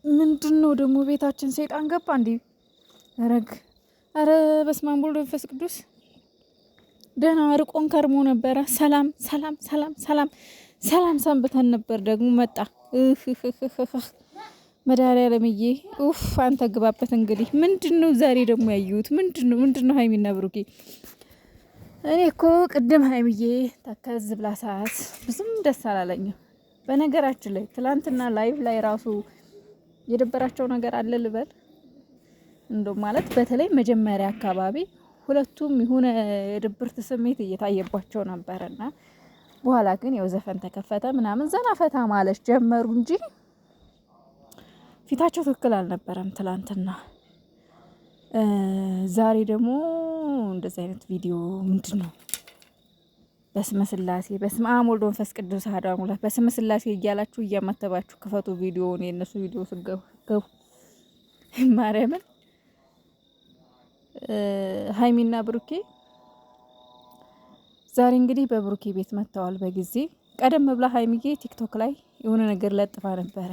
ምንድነው ደግሞ ቤታችን ሰይጣን ገባ እንዴ? ረግ አረ በስመ አብ ወወልድ ወመንፈስ ቅዱስ። ደህና ርቆን ከርሞ ነበረ። ሰላም ሰላም ሰላም ሰላም ሰላም ሰንብተን ነበር። ደግሞ መጣ። መድኃኒዓለምዬ ኡፍ አንተ ግባበት። እንግዲህ ምንድነው ዛሬ ደግሞ ያዩት? ምንድነው ሀይሚና ብሩኬ? እኔ እኮ ቅድም ሀይሚዬ ተከዝ ብላ ሰዓት ብዙም ደስ አላለኝም። በነገራችን ላይ ትላንትና ላይቭ ላይ ራሱ የደበራቸው ነገር አለ ልበል። እንደው ማለት በተለይ መጀመሪያ አካባቢ ሁለቱም የሆነ የድብርት ስሜት እየታየባቸው ነበርና በኋላ ግን ያው ዘፈን ተከፈተ ምናምን ዘና ፈታ ማለት ጀመሩ እንጂ ፊታቸው ትክክል አልነበረም ትላንትና። ዛሬ ደግሞ እንደዚህ አይነት ቪዲዮ ምንድነው? በስመ ስላሴ በስመ አብ ወልድ መንፈስ ቅዱስ አሐዱ አምላክ በስመ ስላሴ እያላችሁ እያማተባችሁ ክፈቱ ቪዲዮውን። የእነሱ ቪዲዮ ስገቡ ማርያምን ሀይሚና ብሩኬ ዛሬ እንግዲህ በብሩኬ ቤት መጥተዋል በጊዜ። ቀደም ብላ ሀይሚዬ ቲክቶክ ላይ የሆነ ነገር ለጥፋ ነበረ።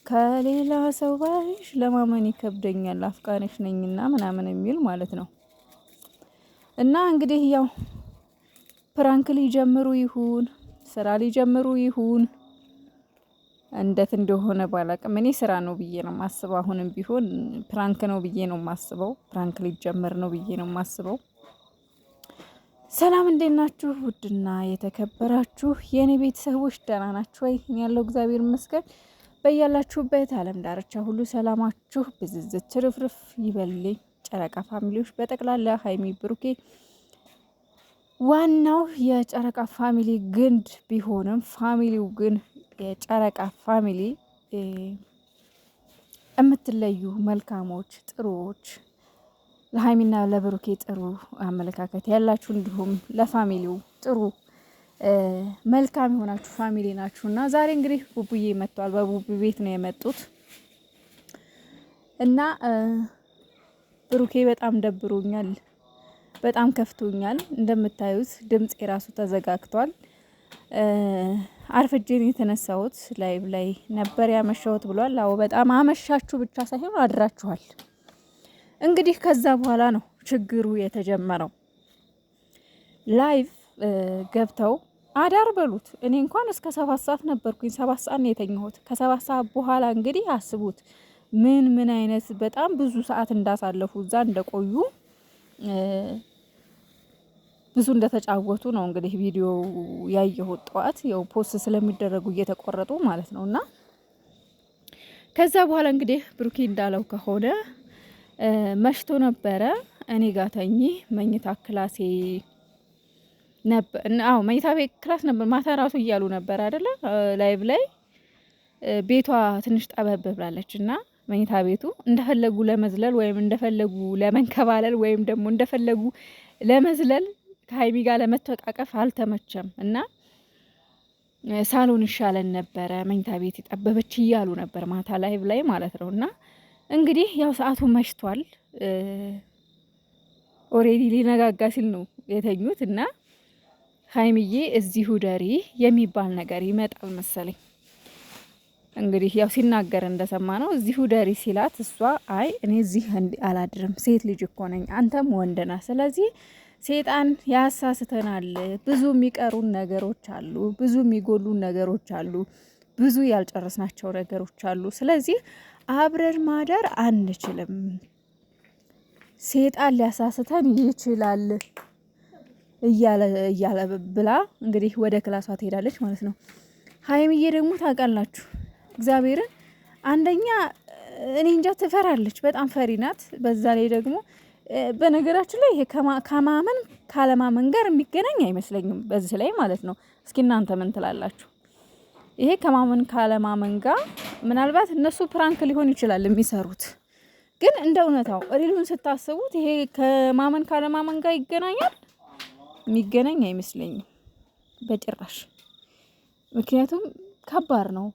ከሌላ ሰው ባይሽ ለማመን ይከብደኛል አፍቃሪሽ ነኝና ምናምን የሚል ማለት ነው። እና እንግዲህ ያው ፕራንክ ሊጀምሩ ይሁን ስራ ሊጀምሩ ይሁን እንዴት እንደሆነ ባላቅም እኔ ስራ ነው ብዬ ነው ማስበው። አሁንም ቢሆን ፕራንክ ነው ብዬ ነው ማስበው። ፕራንክ ሊጀምር ነው ብዬ ነው ማስበው። ሰላም እንዴት ናችሁ? ውድና የተከበራችሁ የኔ ቤተሰቦች ደህና ናችሁ ወይ? እኔ ያለው እግዚአብሔር ይመስገን። በያላችሁበት ዓለም ዳርቻ ሁሉ ሰላማችሁ ብዝዝት ትርፍርፍ ይበልልኝ። ጨረቃ ፋሚሊዎች በጠቅላላ ሀይሚ ብሩኬ ዋናው የጨረቃ ፋሚሊ ግንድ ቢሆንም ፋሚሊው ግን የጨረቃ ፋሚሊ የምትለዩ መልካሞች ጥሩዎች ለሀይሚና ለብሩኬ ጥሩ አመለካከት ያላችሁ እንዲሁም ለፋሚሊው ጥሩ መልካም የሆናችሁ ፋሚሊ ናችሁና ዛሬ እንግዲህ ቡቡዬ መጥቷል። በቡቡ ቤት ነው የመጡት እና ብሩኬ በጣም ደብሮኛል፣ በጣም ከፍቶኛል። እንደምታዩት ድምጽ የራሱ ተዘጋግቷል። አርፍጄን የተነሳሁት ላይቭ ላይ ነበር ያመሻሁት ብሏል። አዎ በጣም አመሻችሁ ብቻ ሳይሆን አድራችኋል። እንግዲህ ከዛ በኋላ ነው ችግሩ የተጀመረው። ላይቭ ገብተው አዳር በሉት። እኔ እንኳን እስከ 7 ሰዓት ነበርኩኝ። 7 ሰዓት ነው የተኛሁት። ከ7 ሰዓት በኋላ እንግዲህ አስቡት ምን አይነት በጣም ብዙ ሰዓት እንዳሳለፉ እዛ እንደቆዩ ብዙ እንደተጫወቱ ነው እንግዲህ ቪዲዮ ያየሁት ጠዋት። ያው ፖስት ስለሚደረጉ እየተቆረጡ ማለት ነውና ከዛ በኋላ እንግዲህ ብሩኬ እንዳለው ከሆነ መሽቶ ነበረ። እኔ ጋር ተኝ መኝታ ክላሴ ነበር። አዎ መኝታ ቤት ክላስ ነበር። ማታ ራሱ እያሉ ነበር አይደለ? ላይቭ ላይ ቤቷ ትንሽ ጠበብ ብላለች እና መኝታ ቤቱ እንደፈለጉ ለመዝለል ወይም እንደፈለጉ ለመንከባለል ወይም ደግሞ እንደፈለጉ ለመዝለል ከሀይሚ ጋር ለመተቃቀፍ አልተመቸም እና ሳሎን ይሻለን ነበረ መኝታ ቤት የጠበበች እያሉ ነበር ማታ ላይቭ ላይ ማለት ነው። እና እንግዲህ ያው ሰዓቱ መሽቷል። ኦሬዲ ሊነጋጋ ሲል ነው የተኙት እና ሀይሚዬ እዚሁ ደሪ የሚባል ነገር ይመጣል መሰለኝ። እንግዲህ ያው ሲናገር እንደሰማ ነው እዚሁ ደሪ ሲላት እሷ አይ እኔ እዚህ አላድርም፣ ሴት ልጅ እኮ ነኝ፣ አንተም ወንድና፣ ስለዚህ ሴጣን ያሳስተናል፣ ብዙ የሚቀሩን ነገሮች አሉ፣ ብዙ የሚጎሉን ነገሮች አሉ፣ ብዙ ያልጨረስናቸው ነገሮች አሉ፣ ስለዚህ አብረን ማደር አንችልም፣ ሴጣን ሊያሳስተን ይችላል እያለ ብላ እንግዲህ ወደ ክላሷ ትሄዳለች ማለት ነው። ሀይሚዬ ደግሞ ታውቃላችሁ እግዚአብሔርን አንደኛ እኔ እንጃ ትፈራለች፣ በጣም ፈሪ ናት። በዛ ላይ ደግሞ በነገራችን ላይ ይሄ ከማመን ካለማመን ጋር የሚገናኝ አይመስለኝም በዚህ ላይ ማለት ነው። እስኪ እናንተ ምን ትላላችሁ? ይሄ ከማመን ካለማመን ጋር ምናልባት እነሱ ፕራንክ ሊሆን ይችላል የሚሰሩት፣ ግን እንደ እውነታው ሪሉን ስታስቡት ይሄ ከማመን ካለማመን ጋር ይገናኛል? የሚገናኝ አይመስለኝም በጭራሽ። ምክንያቱም ከባድ ነው።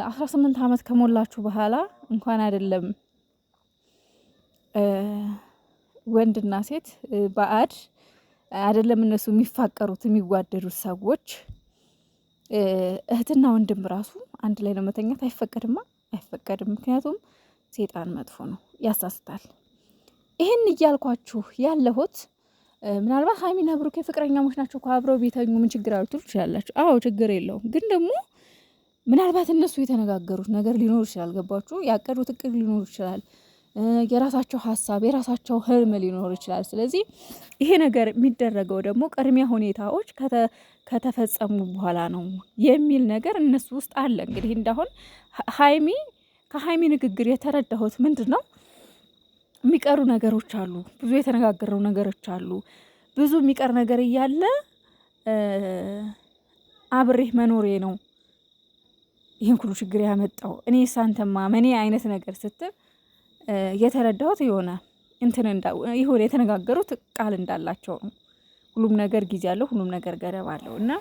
18 ዓመት ከሞላችሁ በኋላ እንኳን አይደለም ወንድና ሴት ባዕድ አይደለም እነሱ የሚፋቀሩት የሚዋደዱት ሰዎች እህትና ወንድም ራሱ አንድ ላይ ነው መተኛት አይፈቀድማ። አይፈቀድም። ምክንያቱም ሴጣን መጥፎ ነው፣ ያሳስታል። ይህን እያልኳችሁ ያለሁት ምናልባት ሀይሚና ብሩኬ ፍቅረኛሞች ናቸው እኮ አብረው ቢተኙ ምን ችግር አሉ ትሉ ትችላላችሁ። አዎ ችግር የለውም። ግን ደግሞ ምናልባት እነሱ የተነጋገሩት ነገር ሊኖር ይችላል። ገባችሁ? ያቀዱት እቅድ ሊኖር ይችላል። የራሳቸው ሀሳብ የራሳቸው ህልም ሊኖር ይችላል። ስለዚህ ይሄ ነገር የሚደረገው ደግሞ ቅድሚያ ሁኔታዎች ከተፈጸሙ በኋላ ነው የሚል ነገር እነሱ ውስጥ አለ። እንግዲህ እንዳሁን ከሀይሚ ንግግር የተረዳሁት ምንድን ነው፣ የሚቀሩ ነገሮች አሉ፣ ብዙ የተነጋገረው ነገሮች አሉ። ብዙ የሚቀር ነገር እያለ አብሬህ መኖሬ ነው ይህን ሁሉ ችግር ያመጣው እኔ ሳንተማ መኔ አይነት ነገር ስትል የተረዳሁት የሆነ የተነጋገሩት ቃል እንዳላቸው ነው። ሁሉም ነገር ጊዜ አለው፣ ሁሉም ነገር ገደብ አለው እና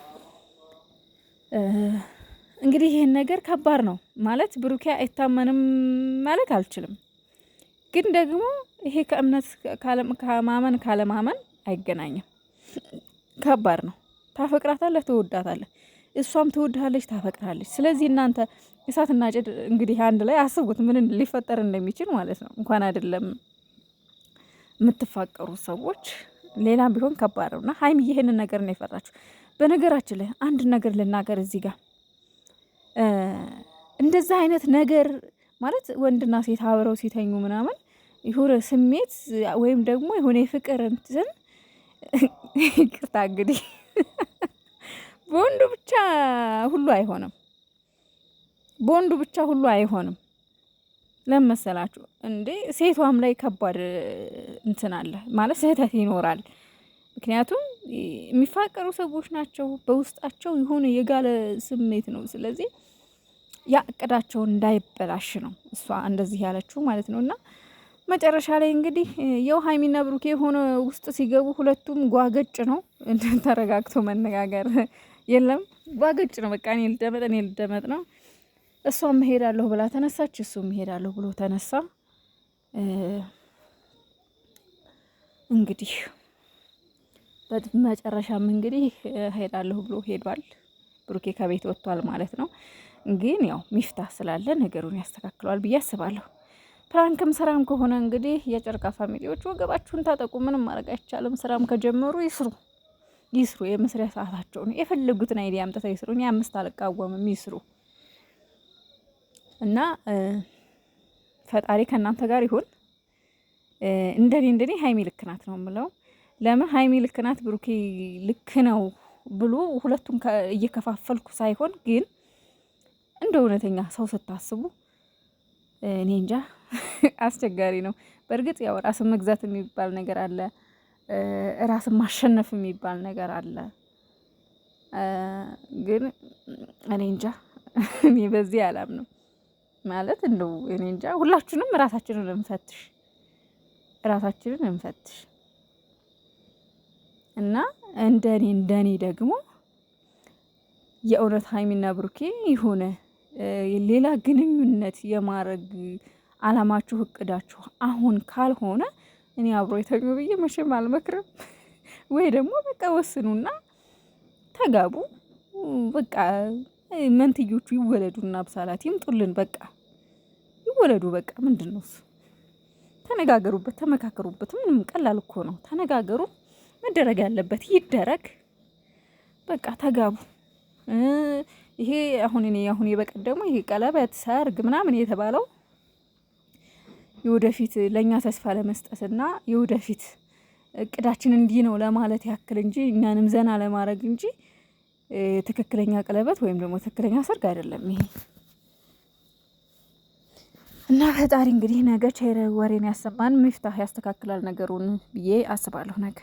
እንግዲህ ይህን ነገር ከባድ ነው ማለት ብሩኬ አይታመንም ማለት አልችልም። ግን ደግሞ ይሄ ከእምነት ከማመን ካለማመን አይገናኝም። ከባድ ነው። ታፈቅራታለህ፣ ትወዳታለህ፣ እሷም ትወድሃለች፣ ታፈቅራለች። ስለዚህ እናንተ እሳትና ጭድ እንግዲህ አንድ ላይ አስቡት ምን ሊፈጠር እንደሚችል ማለት ነው። እንኳን አይደለም የምትፋቀሩ ሰዎች ሌላም ቢሆን ከባድ ነው እና ሀይሚ ይሄንን ነገር ነው የፈራችሁ። በነገራችን ላይ አንድ ነገር ልናገር እዚህ ጋር እንደዛ አይነት ነገር ማለት ወንድና ሴት አብረው ሲተኙ ምናምን የሆነ ስሜት ወይም ደግሞ የሆነ የፍቅር እንትን ይቅርታ እንግዲህ በወንዱ ብቻ ሁሉ አይሆንም። በወንዱ ብቻ ሁሉ አይሆንም። ለመሰላችሁ እንዴ ሴቷም ላይ ከባድ እንትን አለ ማለት ስህተት ይኖራል። ምክንያቱም የሚፋቀሩ ሰዎች ናቸው። በውስጣቸው የሆነ የጋለ ስሜት ነው። ስለዚህ ያ እቅዳቸውን እንዳይበላሽ ነው እሷ እንደዚህ ያለችው ማለት ነው። እና መጨረሻ ላይ እንግዲህ የው ሀይሚና ብሩኬ የሆነ ውስጥ ሲገቡ ሁለቱም ጓገጭ ነው። ተረጋግቶ መነጋገር የለም። ጓገጭ ነው በቃ እኔ ልደመጥ ነው። እሷም እሄዳለሁ ብላ ተነሳች፣ እሱም እሄዳለሁ ብሎ ተነሳ። እንግዲህ በመጨረሻም እንግዲህ እሄዳለሁ ብሎ ሄዷል። ብሩኬ ከቤት ወጥቷል ማለት ነው። ግን ያው ሚፍታህ ስላለ ነገሩን ያስተካክለዋል ብዬ አስባለሁ። ፕራንክም ስራም ከሆነ እንግዲህ የጨርቃ ፋሚሊዎች ወገባችሁን ታጠቁ። ምንም ማድረግ አይቻልም። ስራም ከጀመሩ ይስሩ። የመስሪያ ሰዓታቸው ነው። የፈለጉትን አይዲያ አምጥተው ይስሩ። እኔ 5 አልቃወምም፣ ይስሩ እና ፈጣሪ ከእናንተ ጋር ይሁን። እንደኔ ሀይሚ ልክ ናት ነው የምለው። ለምን ሀይሚ ልክ ናት ብሩኬ ልክ ነው ብሎ ሁለቱም እየከፋፈልኩ ሳይሆን ግን እንደ እውነተኛ ሰው ስታስቡ እኔ እንጃ አስቸጋሪ ነው። በእርግጥ ያው ራስን መግዛት የሚባል ነገር አለ፣ ራስን ማሸነፍ የሚባል ነገር አለ። ግን እኔ እንጃ እኔ በዚህ አላምንም። ማለት እንደው እኔ እንጃ ሁላችንም ራሳችንን እንፈትሽ እና እንደኔ ደግሞ የእውነት ሀይሚና ብሩኬ የሆነ ሌላ ግንኙነት የማድረግ አላማችሁ እቅዳችሁ አሁን ካልሆነ እኔ አብሮ የተኙ ብዬ መቼም አልመክርም። ወይ ደግሞ በቃ ወስኑና ተጋቡ። በቃ መንትዮቹ ይወለዱና አብሳላት ይምጡልን። በቃ ይወለዱ። በቃ ምንድን ነው እሱ? ተነጋገሩበት፣ ተመካከሩበት። ምንም ቀላል እኮ ነው። ተነጋገሩ። መደረግ ያለበት ይደረግ። በቃ ተጋቡ። ይሄ አሁን የበቀደሙ ይሄ ቀለበት ሰርግ ምናምን የተባለው የወደፊት ለኛ ተስፋ ለመስጠትና የወደፊት እቅዳችን እንዲህ ነው ለማለት ያክል እንጂ እኛንም ዘና ለማድረግ እንጂ ትክክለኛ ቀለበት ወይም ደግሞ ትክክለኛ ሰርግ አይደለም ይሄ። እና ፈጣሪ እንግዲህ ነገ ቸር ወሬን ያሰማን። ሚፍታህ ያስተካክላል ነገሩን ብዬ አስባለሁ ነገ